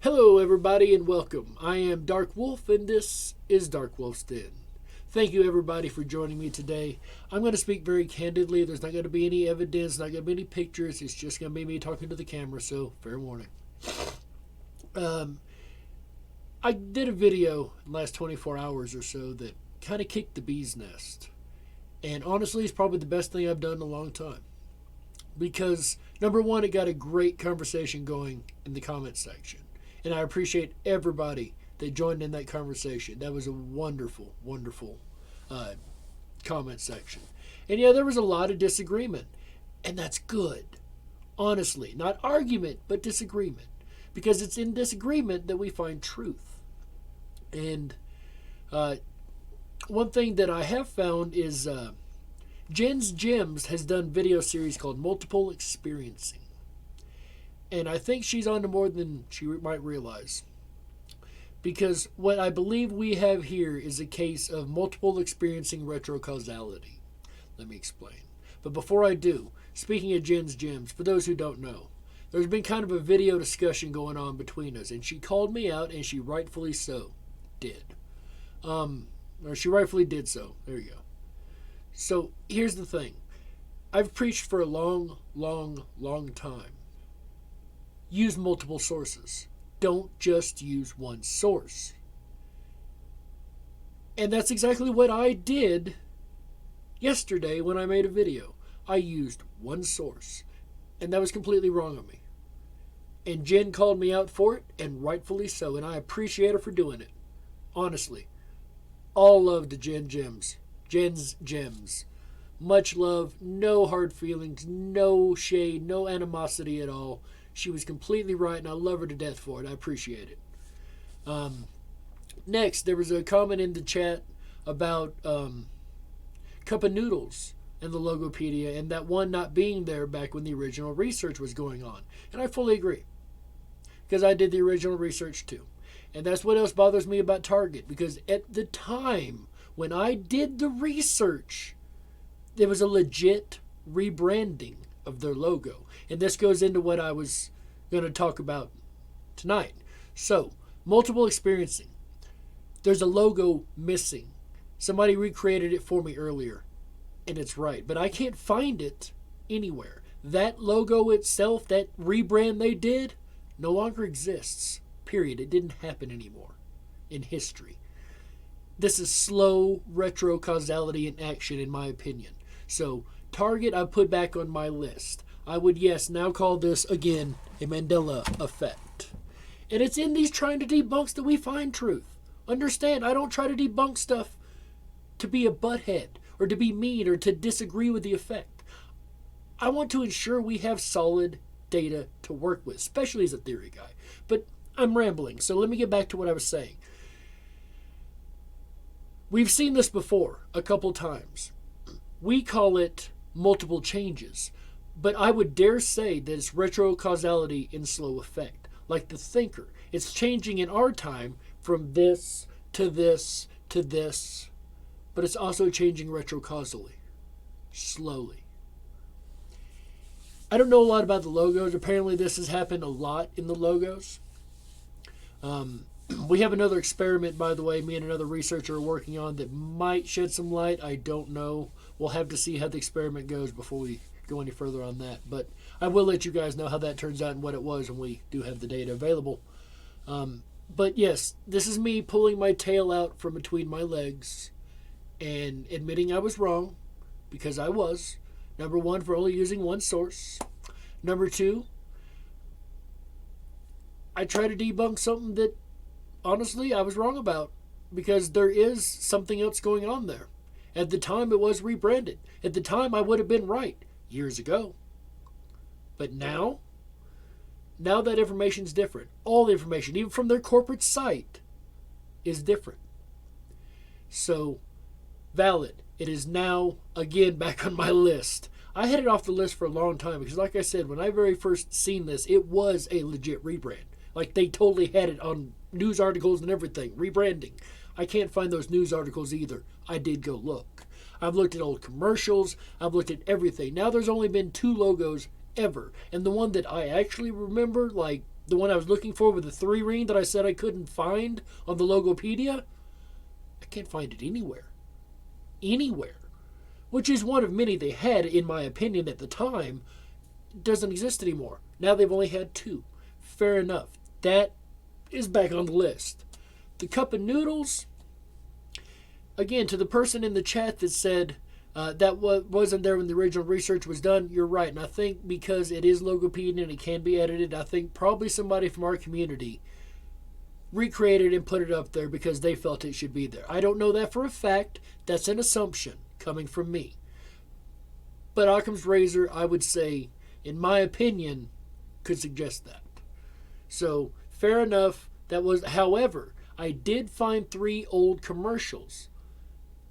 Hello, everybody, and welcome. I am Dark Wolf, and this is Dark Wolf's Den. Thank you, everybody, for joining me today. I'm going to speak very candidly. There's not going to be any evidence, not going to be any pictures. It's just going to be me talking to the camera, so fair warning. I did a video in the last 24 hours or so that kind of kicked the bee's nest. And honestly, it's probably the best thing I've done in a long time. Because, number one, it got a great conversation going in the comment section. And I appreciate everybody that joined in that conversation. That was a wonderful, wonderful comment section. And yeah, there was a lot of disagreement. And that's good. Honestly, not argument, but disagreement. Because it's in disagreement that we find truth. And one thing that I have found is Jen's Gems has done a video series called Multiple Experiencing. And I think she's on to more than she might realize. Because what I believe we have here is a case of multiple experiencing retrocausality. Let me explain. But before I do, speaking of Jen's Gems, for those who don't know, there's been kind of a video discussion going on between us. And she called me out, and she rightfully so did. Or she rightfully did so. There you go. So here's the thing. I've preached for a long, long, long time. Use multiple sources. Don't just use one source. And that's exactly what I did yesterday when I made a video. I used one source. And that was completely wrong on me. And Jen called me out for it, and rightfully so. And I appreciate her for doing it. Honestly. All love to Jen's Gems. Much love, no hard feelings, no shade, no animosity at all. She was completely right, and I love her to death for it. I appreciate it. Next, there was a comment in the chat about Cup of Noodles and the Logopedia, and that one not being there back when the original research was going on. And I fully agree, because I did the original research too. And that's what else bothers me about Target, because at the time when I did the research, there was a legit rebranding of their logo. And this goes into what I was going to talk about tonight. So, multiple experiencing. There's a logo missing. Somebody recreated it for me earlier, and it's right. But I can't find it anywhere. That logo itself, that rebrand they did, no longer exists. Period. It didn't happen anymore in history. This is slow retrocausality in action, in my opinion. So, Target I put back on my list. I would, yes, now call this, again, a Mandela effect. And it's in these trying to debunk that we find truth. Understand, I don't try to debunk stuff to be a butthead or to be mean or to disagree with the effect. I want to ensure we have solid data to work with, especially as a theory guy. But I'm rambling, so let me get back to what I was saying. We've seen this before a couple times. We call it multiple changes, but I would dare say that it's retrocausality in slow effect. Like the thinker, it's changing in our time from this to this to this, but it's also changing retrocausally, slowly. I don't know a lot about the logos. Apparently this has happened a lot in the logos. We have another experiment, by the way, me and another researcher are working on that might shed some light. I don't know. We'll have to see how the experiment goes before we go any further on that. But I will let you guys know how that turns out and what it was when we do have the data available. But yes, this is me pulling my tail out from between my legs and admitting I was wrong, because I was. Number one, for only using one source. Number two, I try to debunk something that honestly I was wrong about, because there is something else going on there. At the time it was rebranded. At the time I would have been right years ago. But now that information's different. All the information, even from their corporate site, is different. So, valid. It is now, again, back on my list. I had it off the list for a long time because, like I said, when I very first seen this, it was a legit rebrand. Like, they totally had it on news articles and everything. Rebranding. I can't find those news articles either. I did go look. I've looked at old commercials. I've looked at everything. Now there's only been 2 logos ever. And the one that I actually remember, like, the one I was looking for with the 3 ring that I said I couldn't find on the Logopedia, I can't find it anywhere. Anywhere. Which is one of many they had, in my opinion, at the time. It doesn't exist anymore. Now they've only had 2. Fair enough. That is back on the list. The cup of noodles, again, to the person in the chat that said that wasn't there when the original research was done, you're right. And I think because it is Logopedia and it can be edited, I think probably somebody from our community recreated and put it up there because they felt it should be there. I don't know that for a fact. That's an assumption coming from me. But Occam's razor, I would say, in my opinion, could suggest that. So, fair enough. That was, however, I did find 3 old commercials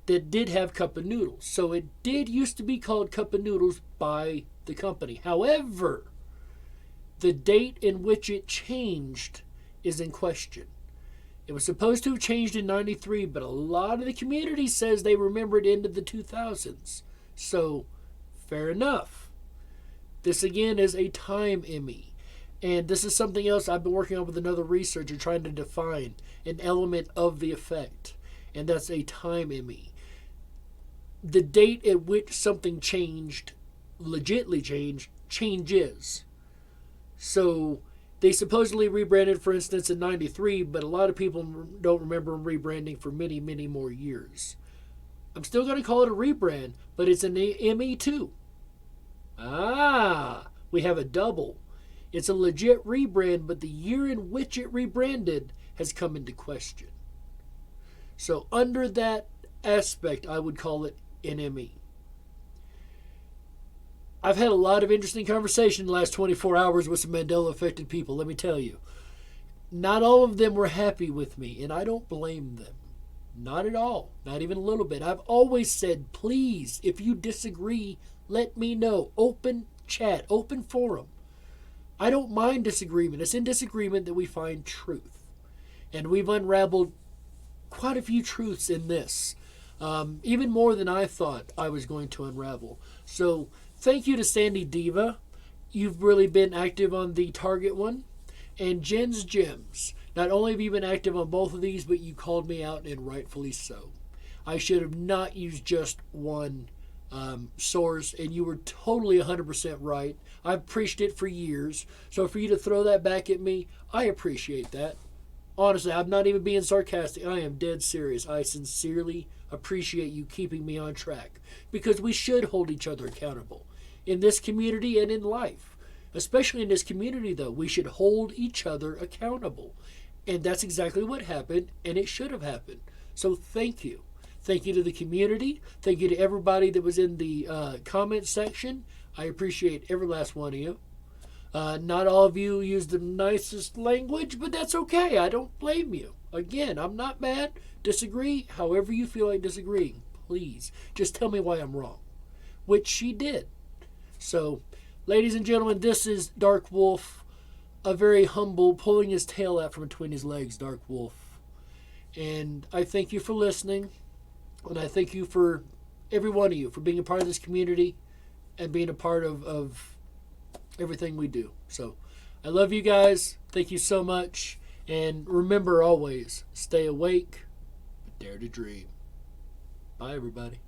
that did have Cup of Noodles. So it did used to be called Cup of Noodles by the company. However, the date in which it changed is in question. It was supposed to have changed in 93, but a lot of the community says they remember it into the 2000s. So, fair enough. This again is a time Emmy. And this is something else I've been working on with another researcher, trying to define an element of the effect. And that's a time Emmy. The date at which something changed, legitly changed, changes. So, they supposedly rebranded, for instance, in 93, but a lot of people don't remember them rebranding for many, many more years. I'm still going to call it a rebrand, but it's an ME too. We have a double. It's a legit rebrand, but the year in which it rebranded has come into question. So under that aspect, I would call it an ME. I've had a lot of interesting conversation in the last 24 hours with some Mandela-affected people, let me tell you. Not all of them were happy with me, and I don't blame them. Not at all. Not even a little bit. I've always said, please, if you disagree, let me know. Open chat, open forum. I don't mind disagreement. It's in disagreement that we find truth. And we've unraveled quite a few truths in this. Even more than I thought I was going to unravel. So, thank you to Sandy Diva. You've really been active on the Target one. And Jen's Gems. Not only have you been active on both of these, but you called me out, and rightfully so. I should have not used just one source, and you were totally 100% right. I've preached it for years. So for you to throw that back at me, I appreciate that. Honestly, I'm not even being sarcastic. I am dead serious. I sincerely appreciate you keeping me on track, because we should hold each other accountable in this community and in life. Especially in this community, though, we should hold each other accountable. And that's exactly what happened, and it should have happened. So thank you. Thank you to the community. Thank you to everybody that was in the comment section. I appreciate every last one of you. Not all of you use the nicest language, but that's okay. I don't blame you. Again, I'm not mad. Disagree however you feel like disagreeing. Please, just tell me why I'm wrong. Which she did. So, ladies and gentlemen, this is Dark Wolf. A very humble, pulling his tail out from between his legs, Dark Wolf. And I thank you for listening. And I thank you for, every one of you, for being a part of this community and being a part of everything we do. So, I love you guys. Thank you so much. And remember always, stay awake, but dare to dream. Bye, everybody.